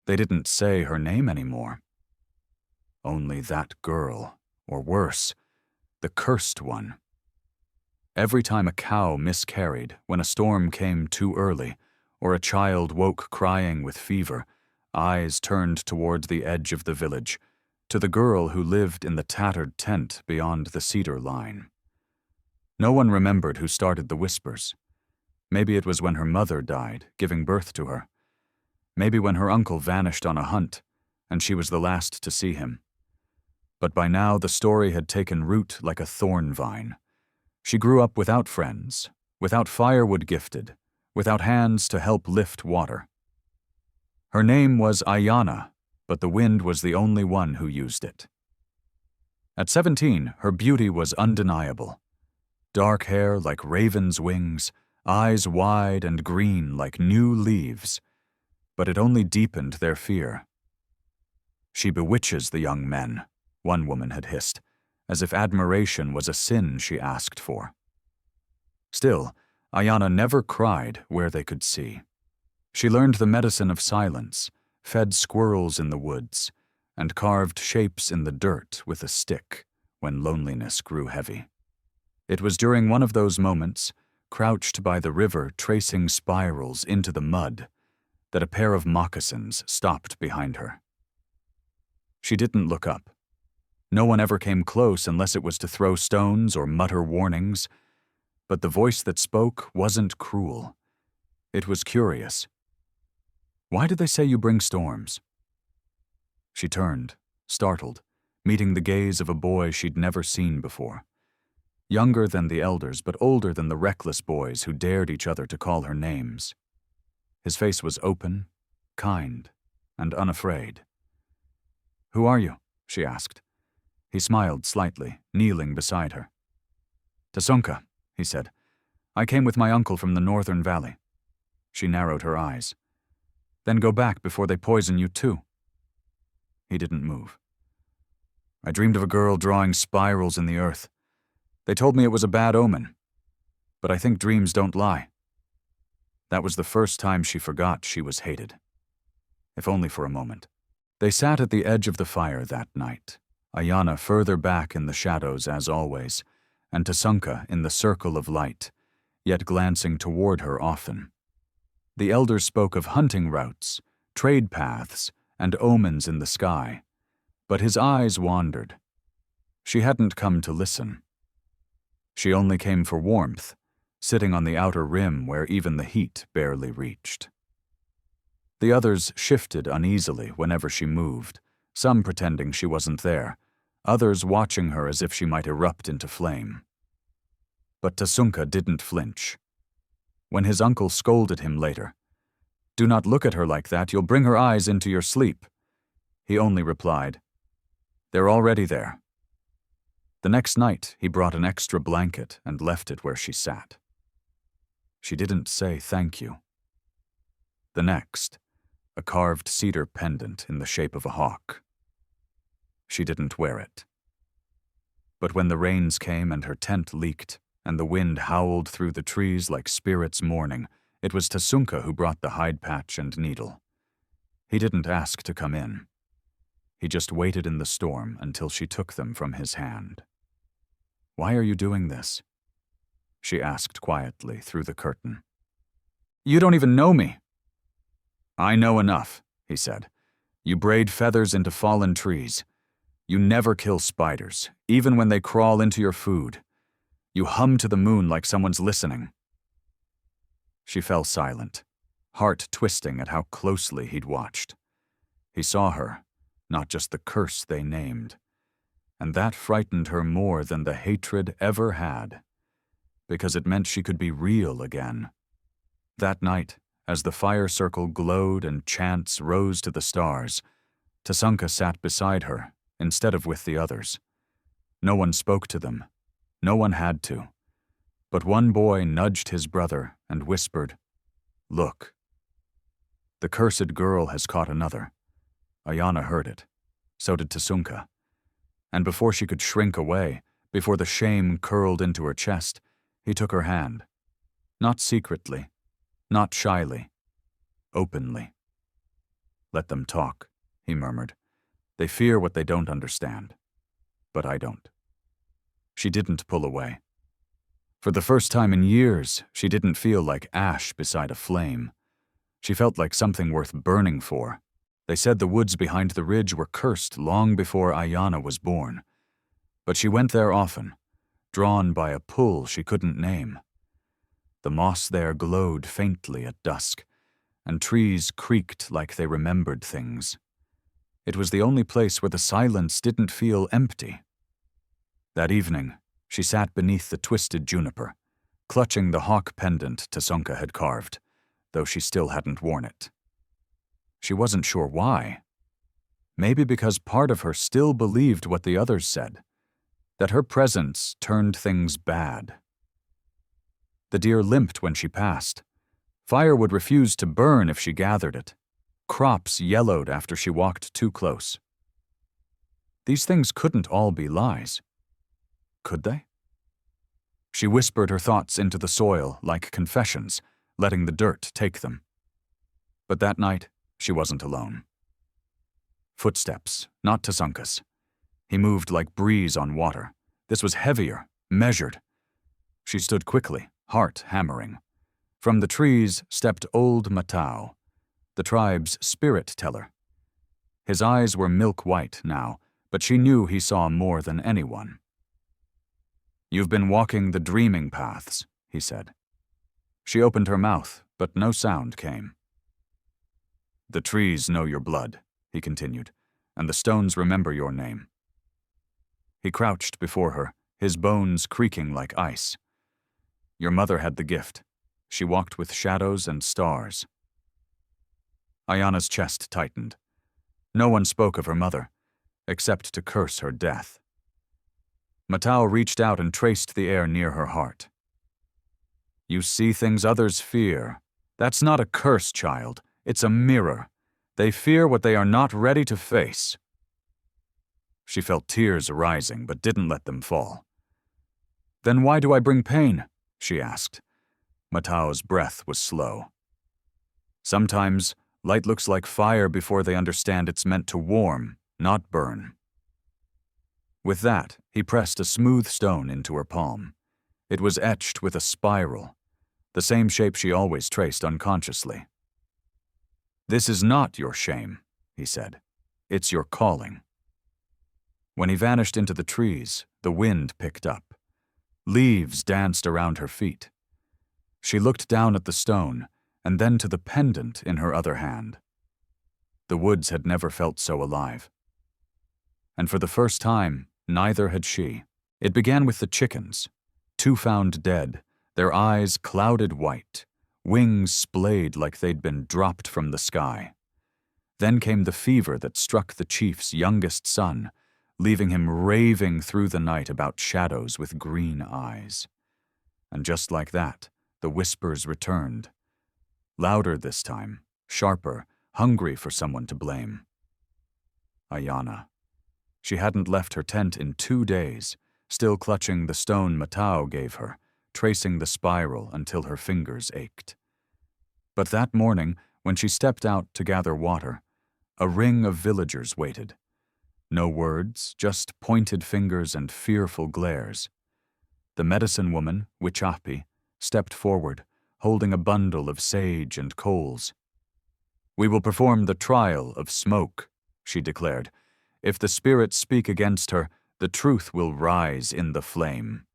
They didn't say her name anymore. Only that girl, or worse, the cursed one. Every time a cow miscarried, when a storm came too early, or a child woke crying with fever, eyes turned toward the edge of the village, to the girl who lived in the tattered tent beyond the cedar line. No one remembered who started the whispers. Maybe it was when her mother died, giving birth to her. Maybe when her uncle vanished on a hunt, and she was the last to see him. But by now the story had taken root like a thorn vine. She grew up without friends, without firewood gifted, without hands to help lift water. Her name was Aiyana, but the wind was the only one who used it. At 17, her beauty was undeniable. Dark hair like raven's wings, eyes wide and green like new leaves, but it only deepened their fear. "She bewitches the young men," one woman had hissed, as if admiration was a sin she asked for. Still, Aiyana never cried where they could see. She learned the medicine of silence, fed squirrels in the woods, and carved shapes in the dirt with a stick when loneliness grew heavy. It was during one of those moments, crouched by the river tracing spirals into the mud, that a pair of moccasins stopped behind her. She didn't look up. No one ever came close unless it was to throw stones or mutter warnings, but the voice that spoke wasn't cruel. It was curious. "Why did they say you bring storms?" She turned, startled, meeting the gaze of a boy she'd never seen before. Younger than the elders, but older than the reckless boys who dared each other to call her names. His face was open, kind, and unafraid. "Who are you?" she asked. He smiled slightly, kneeling beside her. "Tasunka," he said. "I came with my uncle from the northern valley." She narrowed her eyes. "Then go back before they poison you too." He didn't move. "I dreamed of a girl drawing spirals in the earth. They told me it was a bad omen. But I think dreams don't lie." That was the first time she forgot she was hated. If only for a moment. They sat at the edge of the fire that night, Aiyana further back in the shadows as always, and Tasunka in the circle of light, yet glancing toward her often. The elders spoke of hunting routes, trade paths, and omens in the sky, but his eyes wandered. She hadn't come to listen. She only came for warmth, sitting on the outer rim where even the heat barely reached. The others shifted uneasily whenever she moved, some pretending she wasn't there, others watching her as if she might erupt into flame. But Tasunka didn't flinch. When his uncle scolded him later, "Do not look at her like that, you'll bring her eyes into your sleep," he only replied, "They're already there." The next night, he brought an extra blanket and left it where she sat. She didn't say thank you. The next, a carved cedar pendant in the shape of a hawk. She didn't wear it. But when the rains came and her tent leaked, and the wind howled through the trees like spirits mourning, it was Tasunka who brought the hide patch and needle. He didn't ask to come in. He just waited in the storm until she took them from his hand. "Why are you doing this?" she asked quietly through the curtain. "You don't even know me." "I know enough," he said. "You braid feathers into fallen trees. You never kill spiders, even when they crawl into your food. You hum to the moon like someone's listening." She fell silent, heart twisting at how closely he'd watched. He saw her, not just the curse they named. And that frightened her more than the hatred ever had, because it meant she could be real again. That night, as the fire circle glowed and chants rose to the stars, Tasunka sat beside her instead of with the others. No one spoke to them. No one had to. But one boy nudged his brother and whispered, "Look." The cursed girl has caught another. Aiyana heard it. So did Tasunka. And before she could shrink away, before the shame curled into her chest, he took her hand. Not secretly, not shyly, openly. Let them talk, he murmured. They fear what they don't understand. But I don't. She didn't pull away. For the first time in years, she didn't feel like ash beside a flame. She felt like something worth burning for. They said the woods behind the ridge were cursed long before Aiyana was born. But she went there often, drawn by a pull she couldn't name. The moss there glowed faintly at dusk, and trees creaked like they remembered things. It was the only place where the silence didn't feel empty. That evening, she sat beneath the twisted juniper, clutching the hawk pendant Tasunka had carved, though she still hadn't worn it. She wasn't sure why. Maybe because part of her still believed what the others said, that her presence turned things bad. The deer limped when she passed. Fire would refuse to burn if she gathered it. Crops yellowed after she walked too close. These things couldn't all be lies. Could they? She whispered her thoughts into the soil like confessions, letting the dirt take them. But that night, she wasn't alone. Footsteps, not Tasunka's. He moved like breeze on water. This was heavier, measured. She stood quickly, heart hammering. From the trees stepped old Matao, the tribe's spirit teller. His eyes were milk white now, but she knew he saw more than anyone. "You've been walking the dreaming paths," he said. She opened her mouth, but no sound came. "The trees know your blood," he continued, "and the stones remember your name." He crouched before her, his bones creaking like ice. "Your mother had the gift. She walked with shadows and stars." Aiyana's chest tightened. No one spoke of her mother, except to curse her death. Matao reached out and traced the air near her heart. "You see things others fear. That's not a curse, child. It's a mirror. They fear what they are not ready to face." She felt tears arising, but didn't let them fall. "Then why do I bring pain?" she asked. Matao's breath was slow. "Sometimes light looks like fire before they understand it's meant to warm, not burn." With that, he pressed a smooth stone into her palm. It was etched with a spiral, the same shape she always traced unconsciously. "This is not your shame," he said. "It's your calling." When he vanished into the trees, the wind picked up. Leaves danced around her feet. She looked down at the stone, and then to the pendant in her other hand. The woods had never felt so alive. And for the first time, neither had she. It began with the chickens, 2 found dead, their eyes clouded white, wings splayed like they'd been dropped from the sky. Then came the fever that struck the chief's youngest son, leaving him raving through the night about shadows with green eyes. And just like that, the whispers returned. Louder this time, sharper, hungry for someone to blame. Aiyana. She hadn't left her tent in 2 days, still clutching the stone Matao gave her, tracing the spiral until her fingers ached. But that morning, when she stepped out to gather water, a ring of villagers waited. No words, just pointed fingers and fearful glares. The medicine woman, Wichapi, stepped forward, holding a bundle of sage and coals. "We will perform the trial of smoke," she declared. "If the spirits speak against her, the truth will rise in the flame."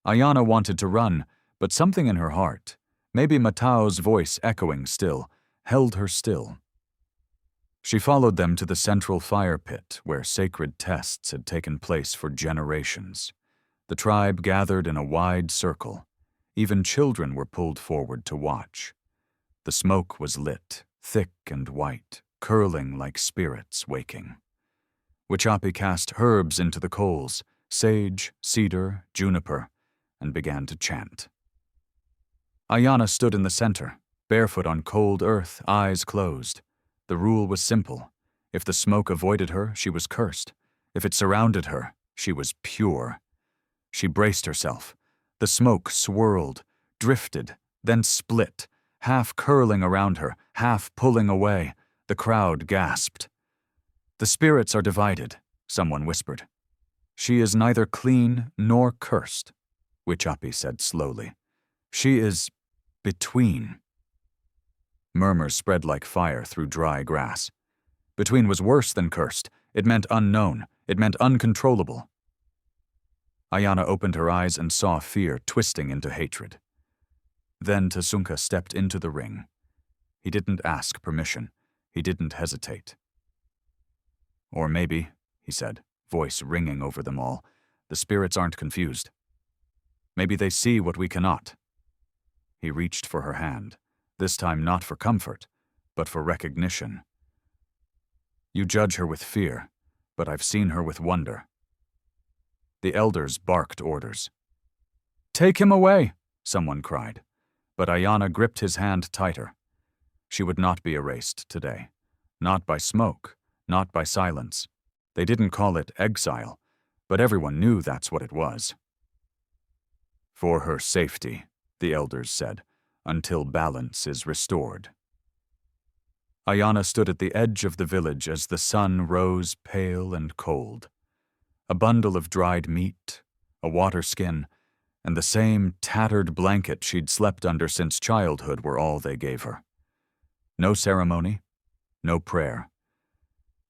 Aiyana wanted to run, but something in her heart, maybe Matao's voice echoing still, held her still. She followed them to the central fire pit where sacred tests had taken place for generations. The tribe gathered in a wide circle. Even children were pulled forward to watch. The smoke was lit, thick and white, curling like spirits waking. Wichapi cast herbs into the coals, sage, cedar, juniper, and began to chant. Aiyana stood in the center, barefoot on cold earth, eyes closed. The rule was simple. If the smoke avoided her, she was cursed. If it surrounded her, she was pure. She braced herself. The smoke swirled, drifted, then split, half curling around her, half pulling away, The crowd gasped. "The spirits are divided," someone whispered. "She is neither clean nor cursed," Wichapi said slowly. "She is between." Murmurs spread like fire through dry grass. Between was worse than cursed. It meant unknown. It meant uncontrollable. Aiyana opened her eyes and saw fear twisting into hatred. Then Tasunka stepped into the ring. He didn't ask permission. He didn't hesitate. "Or maybe," he said, voice ringing over them all, "the spirits aren't confused. Maybe they see what we cannot." He reached for her hand, this time not for comfort, but for recognition. "You judge her with fear, but I've seen her with wonder." The elders barked orders. "Take him away," someone cried, but Aiyana gripped his hand tighter. She would not be erased today. Not by smoke, not by silence. They didn't call it exile, but everyone knew that's what it was. "For her safety," the elders said, "until balance is restored." Aiyana stood at the edge of the village as the sun rose pale and cold. A bundle of dried meat, a water skin, and the same tattered blanket she'd slept under since childhood were all they gave her. No ceremony, no prayer.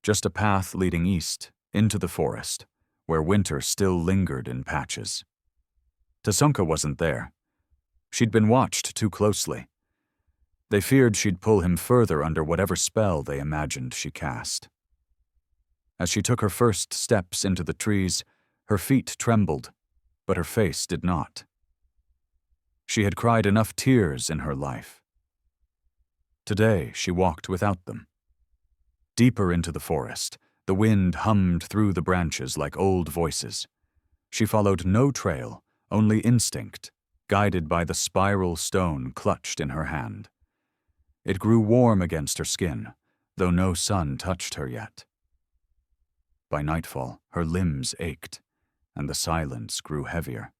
Just a path leading east, into the forest, where winter still lingered in patches. Tasunka wasn't there. She'd been watched too closely. They feared she'd pull him further under whatever spell they imagined she cast. As she took her first steps into the trees, her feet trembled, but her face did not. She had cried enough tears in her life. Today she walked without them. Deeper into the forest, the wind hummed through the branches like old voices. She followed no trail, only instinct, guided by the spiral stone clutched in her hand. It grew warm against her skin, though no sun touched her yet. By nightfall, her limbs ached, and the silence grew heavier.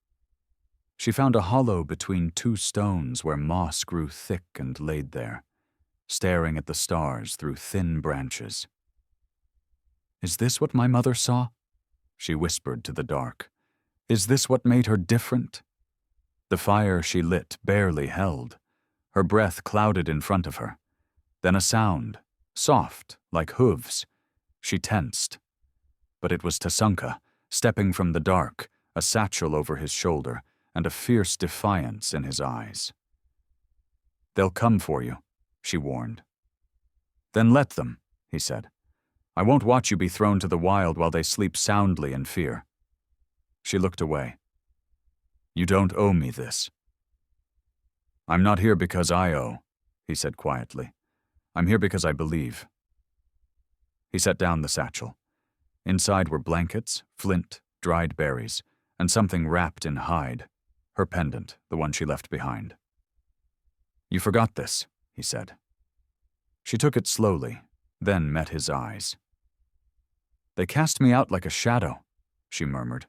She found a hollow between two stones where moss grew thick and laid there, staring at the stars through thin branches. "Is this what my mother saw?" she whispered to the dark. "Is this what made her different?" The fire she lit barely held. Her breath clouded in front of her. Then a sound, soft, like hooves. She tensed. But it was Tasunka, stepping from the dark, a satchel over his shoulder, and a fierce defiance in his eyes. "They'll come for you," she warned. "Then let them," he said. "I won't watch you be thrown to the wild while they sleep soundly in fear." She looked away. "You don't owe me this." "I'm not here because I owe," he said quietly. "I'm here because I believe." He set down the satchel. Inside were blankets, flint, dried berries, and something wrapped in hide, her pendant, the one she left behind. "You forgot this," he said. She took it slowly, then met his eyes. "They cast me out like a shadow," she murmured.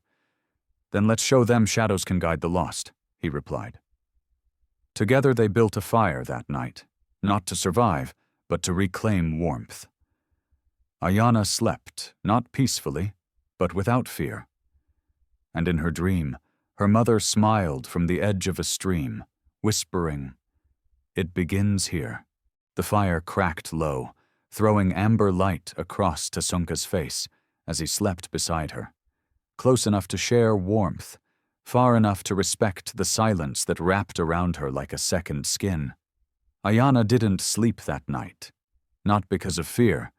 "Then let's show them shadows can guide the lost," he replied. Together they built a fire that night, not to survive, but to reclaim warmth. Aiyana slept, not peacefully, but without fear. And in her dream, her mother smiled from the edge of a stream, whispering, "It begins here." The fire cracked low, throwing amber light across Tasunka's face as he slept beside her, close enough to share warmth, far enough to respect the silence that wrapped around her like a second skin. Aiyana didn't sleep that night, not because of fear,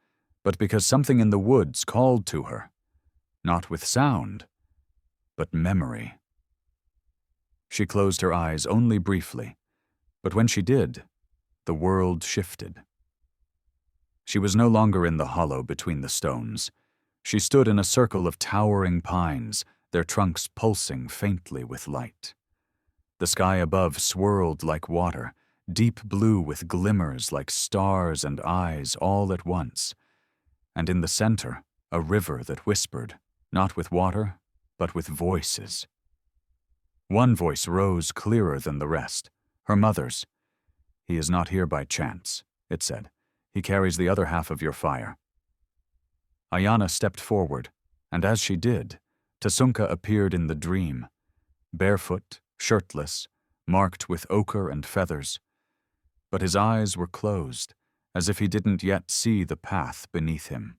but because something in the woods called to her, not with sound, but memory. She closed her eyes only briefly, but when she did, the world shifted. She was no longer in the hollow between the stones. She stood in a circle of towering pines, their trunks pulsing faintly with light. The sky above swirled like water, deep blue with glimmers like stars and eyes all at once. And in the center, a river that whispered, not with water, but with voices. One voice rose clearer than the rest, her mother's. "He is not here by chance," it said. He carries the other half of your fire." Aiyana stepped forward, and as she did, Tasunka appeared in the dream, barefoot, shirtless, marked with ochre and feathers. But his eyes were closed, as if he didn't yet see the path beneath him.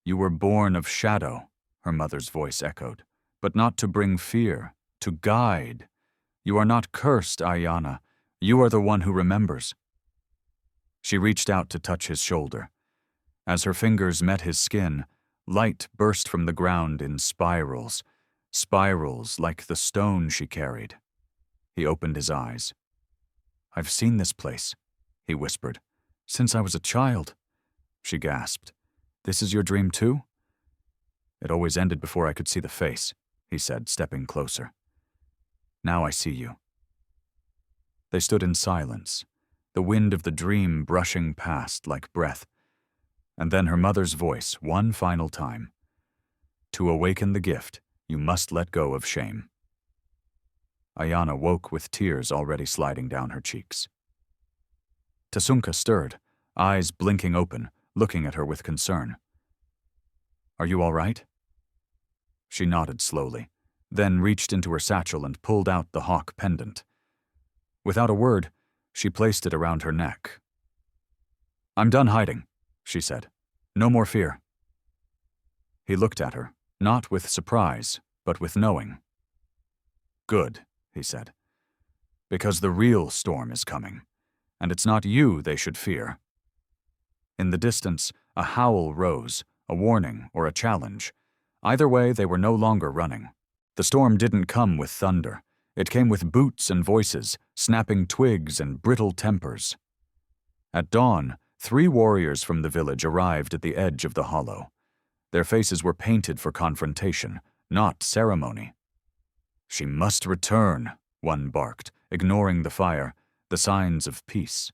"You were born of shadow," her mother's voice echoed, "but not to bring fear, to guide. You are not cursed, Aiyana. You are the one who remembers." She reached out to touch his shoulder. As her fingers met his skin, light burst from the ground in spirals, spirals like the stone she carried. He opened his eyes. "I've seen this place," he whispered. "Since I was a child." She gasped. "This is your dream too?" "It always ended before I could see the face," he said, stepping closer. "Now I see you." They stood in silence, the wind of the dream brushing past like breath. And then her mother's voice, one final time. "To awaken the gift, you must let go of shame." Aiyana woke with tears already sliding down her cheeks. Tasunka stirred, eyes blinking open, looking at her with concern. "Are you all right?" She nodded slowly, then reached into her satchel and pulled out the hawk pendant. Without a word, she placed it around her neck. "I'm done hiding," she said. "No more fear." He looked at her, not with surprise, but with knowing. "Good," he said, "because the real storm is coming, and it's not you they should fear." In the distance, a howl rose, a warning or a challenge. Either way, they were no longer running. The storm didn't come with thunder. It came with boots and voices, snapping twigs and brittle tempers. At dawn, 3 warriors from the village arrived at the edge of the hollow. Their faces were painted for confrontation, not ceremony. "She must return," one barked, ignoring the fire, the signs of peace.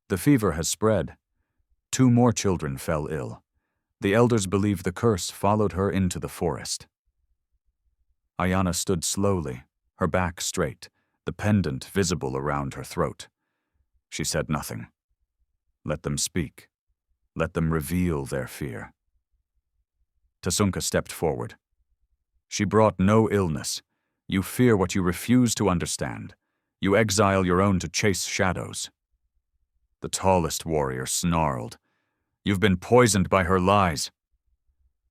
"The fever has spread." 2 more children fell ill. The elders believe the curse followed her into the forest. Aiyana stood slowly, her back straight, the pendant visible around her throat. She said nothing. Let them speak. Let them reveal their fear. Tasunka stepped forward. "She brought no illness. You fear what you refuse to understand. You exile your own to chase shadows." The tallest warrior snarled. "You've been poisoned by her lies."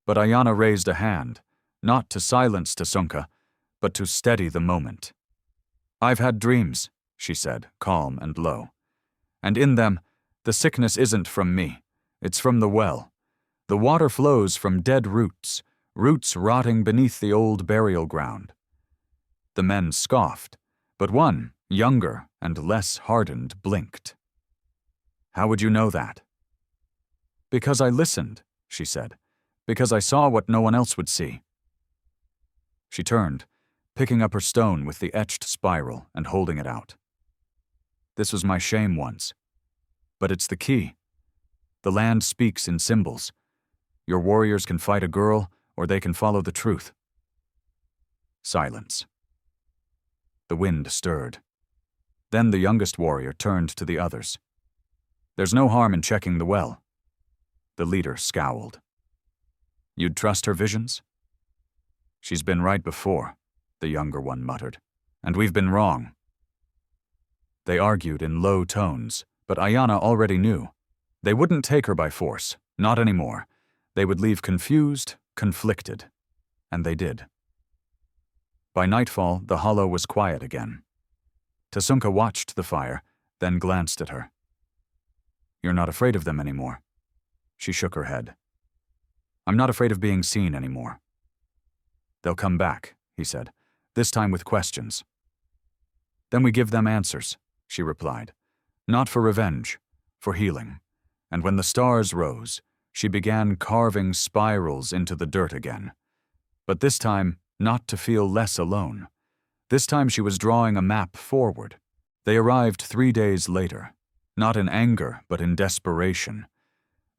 But Aiyana raised a hand, not to silence Tasunka, but to steady the moment. "I've had dreams," she said, calm and low. "And in them, the sickness isn't from me. It's from the well. The water flows from dead roots, roots rotting beneath the old burial ground." The men scoffed, but one, younger and less hardened, blinked. "How would you know that?" "Because I listened," she said. "Because I saw what no one else would see." She turned, picking up her stone with the etched spiral and holding it out. "This was my shame once. But it's the key. The land speaks in symbols. Your warriors can fight a girl, or they can follow the truth." Silence. The wind stirred. Then the youngest warrior turned to the others. "There's no harm in checking the well." The leader scowled. "You'd trust her visions?" "She's been right before," the younger one muttered. "And we've been wrong." They argued in low tones, but Aiyana already knew. They wouldn't take her by force, not anymore. They would leave confused, conflicted. And they did. By nightfall, the hollow was quiet again. Tasunka watched the fire, then glanced at her. "You're not afraid of them anymore?" She shook her head. "I'm not afraid of being seen anymore." "They'll come back," he said, "this time with questions." "Then we give them answers," she replied. "Not for revenge, for healing." And when the stars rose, she began carving spirals into the dirt again. But this time, not to feel less alone. This time she was drawing a map forward. They arrived 3 days later, not in anger, but in desperation.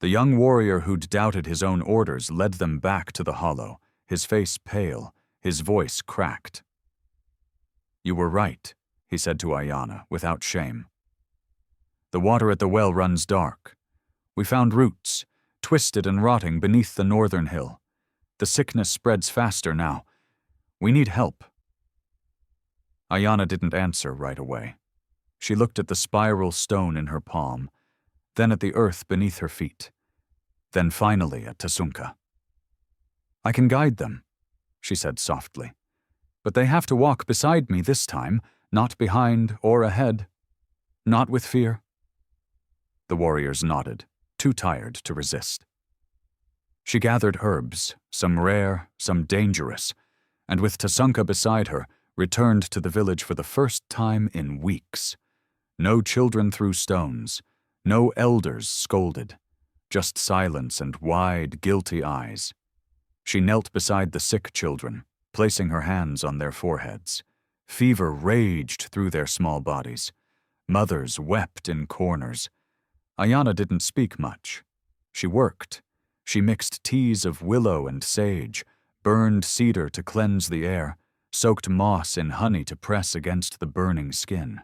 The young warrior who'd doubted his own orders led them back to the hollow, his face pale, his voice cracked. "You were right," he said to Aiyana, without shame. The water at the well runs dark. We found roots, twisted and rotting beneath the northern hill. The sickness spreads faster now. We need help." Aiyana didn't answer right away. She looked at the spiral stone in her palm, then at the earth beneath her feet, then finally at Tasunka. "I can guide them," she said softly. "But they have to walk beside me this time, not behind or ahead. Not with fear." The warriors nodded, too tired to resist. She gathered herbs, some rare, some dangerous, and with Tasunka beside her, returned to the village for the first time in weeks. No children threw stones, no elders scolded, just silence and wide, guilty eyes. She knelt beside the sick children, placing her hands on their foreheads. Fever raged through their small bodies. Mothers wept in corners. Aiyana didn't speak much. She worked. She mixed teas of willow and sage, burned cedar to cleanse the air, soaked moss in honey to press against the burning skin.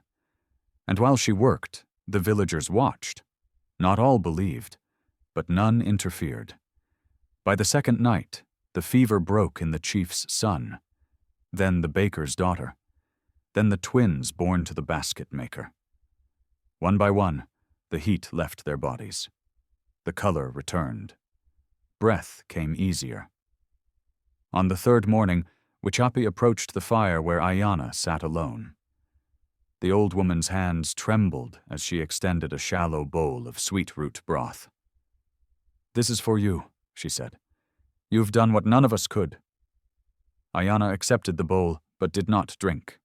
And while she worked, the villagers watched. Not all believed, but none interfered. By the second night, the fever broke in the chief's son, then the baker's daughter, then the twins born to the basket maker. One by one, the heat left their bodies. The color returned. Breath came easier. On the third morning, Wichapi approached the fire where Aiyana sat alone. The old woman's hands trembled as she extended a shallow bowl of sweet root broth. "This is for you," she said. "You've done what none of us could." Aiyana accepted the bowl, but did not drink.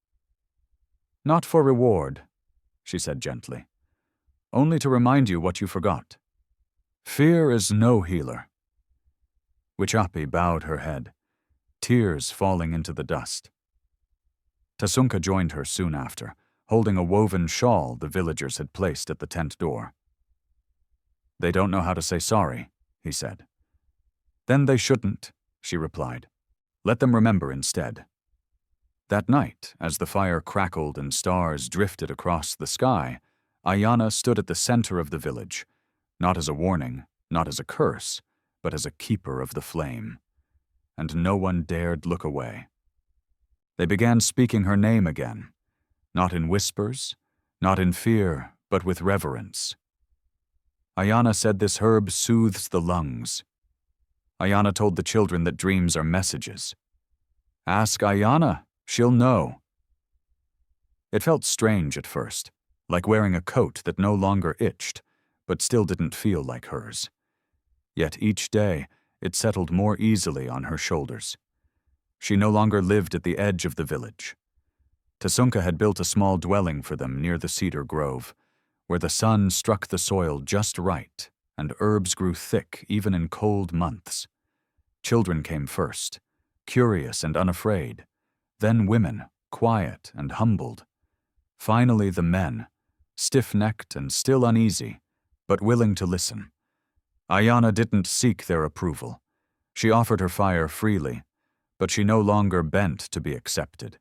"Not for reward," she said gently. "Only to remind you what you forgot. Fear is no healer." Wichapi bowed her head, tears falling into the dust. Tasunka joined her soon after, holding a woven shawl the villagers had placed at the tent door. "They don't know how to say sorry," he said. "Then they shouldn't," she replied. "Let them remember instead." That night, as the fire crackled and stars drifted across the sky, Aiyana stood at the center of the village, not as a warning, not as a curse, but as a keeper of the flame. And no one dared look away. They began speaking her name again, not in whispers, not in fear, but with reverence. Aiyana said this herb soothes the lungs. Aiyana told the children that dreams are messages. "Ask Aiyana, she'll know." It felt strange at first, like wearing a coat that no longer itched, but still didn't feel like hers. Yet each day, it settled more easily on her shoulders. She no longer lived at the edge of the village. Tasunka had built a small dwelling for them near the cedar grove, where the sun struck the soil just right and herbs grew thick even in cold months. Children came first, curious and unafraid, then women, quiet and humbled. Finally the men, stiff-necked and still uneasy, but willing to listen. Aiyana didn't seek their approval. She offered her fire freely, but she no longer bent to be accepted.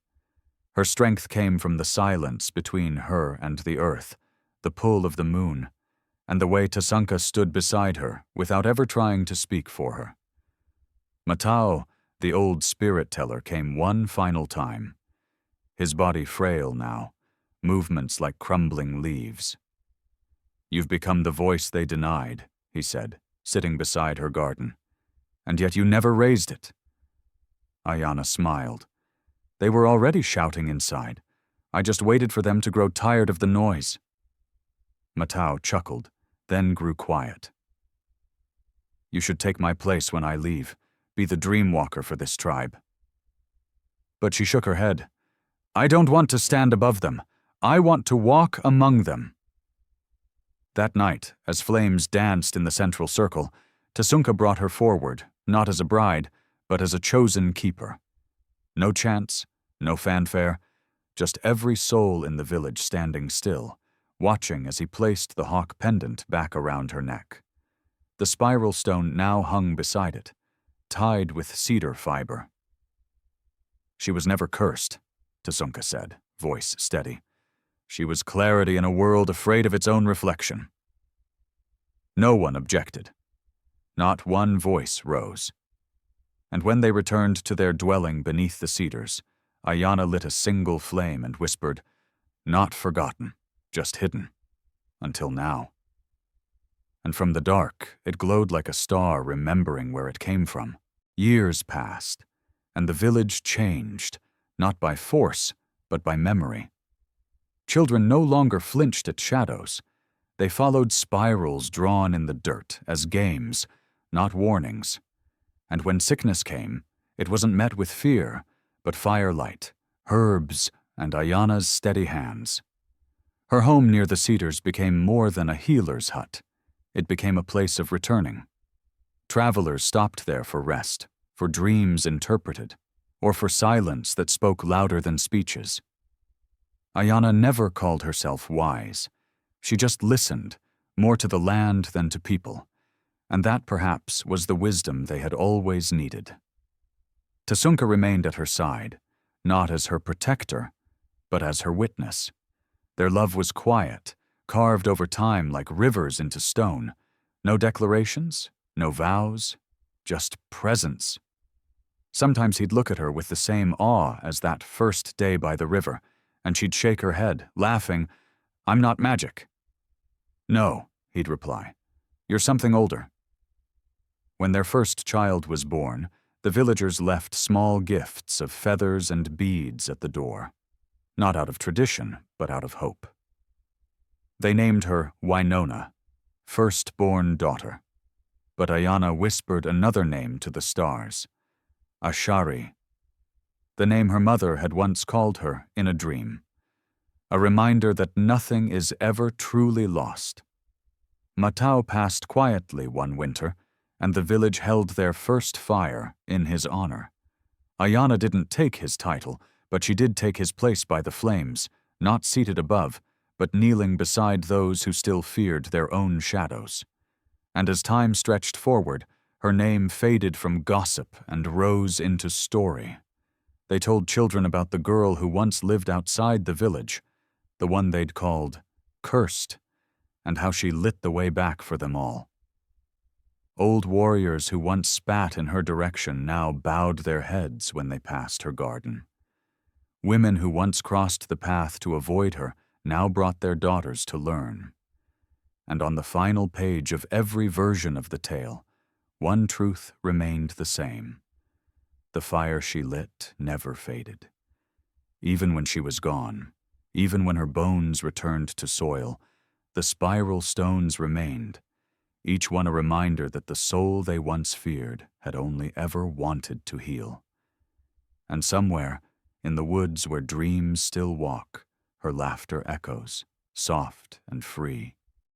Her strength came from the silence between her and the earth, the pull of the moon, and the way Tasunka stood beside her without ever trying to speak for her. Matao, the old spirit-teller, came one final time. His body frail now, movements like crumbling leaves. "You've become the voice they denied," he said, sitting beside her garden. "And yet you never raised it." Aiyana smiled. "They were already shouting inside. I just waited for them to grow tired of the noise." Matao chuckled, then grew quiet. "You should take my place when I leave, be the dream walker for this tribe." But she shook her head. "I don't want to stand above them. I want to walk among them." That night, as flames danced in the central circle, Tasunka brought her forward, not as a bride, but as a chosen keeper. No chants, no fanfare, just every soul in the village standing still, watching as he placed the hawk pendant back around her neck. The spiral stone now hung beside it, tied with cedar fiber. "She was never cursed," Tasunka said, voice steady. She was clarity in a world afraid of its own reflection. No one objected. Not one voice rose. And when they returned to their dwelling beneath the cedars, Aiyana lit a single flame and whispered, "Not forgotten, just hidden. Until now." And from the dark, it glowed like a star remembering where it came from. Years passed, and the village changed, not by force, but by memory. Children no longer flinched at shadows. They followed spirals drawn in the dirt as games, not warnings. And when sickness came, it wasn't met with fear, but firelight, herbs, and Aiyana's steady hands. Her home near the cedars became more than a healer's hut. It became a place of returning. Travelers stopped there for rest, for dreams interpreted, or for silence that spoke louder than speeches. Aiyana never called herself wise. She just listened, more to the land than to people, and that perhaps was the wisdom they had always needed. Tasunka remained at her side, not as her protector, but as her witness. Their love was quiet, carved over time like rivers into stone. No declarations, no vows, just presence. Sometimes he'd look at her with the same awe as that first day by the river, and she'd shake her head, laughing, "I'm not magic." "No," he'd reply, "you're something older." When their first child was born, the villagers left small gifts of feathers and beads at the door, not out of tradition, but out of hope. They named her Winona, firstborn daughter, but Aiyana whispered another name to the stars, Ashari, the name her mother had once called her in a dream, a reminder that nothing is ever truly lost. Matau passed quietly one winter, and the village held their first fire in his honor. Aiyana didn't take his title, but she did take his place by the flames, not seated above, but kneeling beside those who still feared their own shadows. And as time stretched forward, her name faded from gossip and rose into story. They told children about the girl who once lived outside the village, the one they'd called Cursed, and how she lit the way back for them all. Old warriors who once spat in her direction now bowed their heads when they passed her garden. Women who once crossed the path to avoid her now brought their daughters to learn. And on the final page of every version of the tale, one truth remained the same. The fire she lit never faded. Even when she was gone, even when her bones returned to soil, the spiral stones remained, each one a reminder that the soul they once feared had only ever wanted to heal. And somewhere, in the woods where dreams still walk, her laughter echoes, soft and free.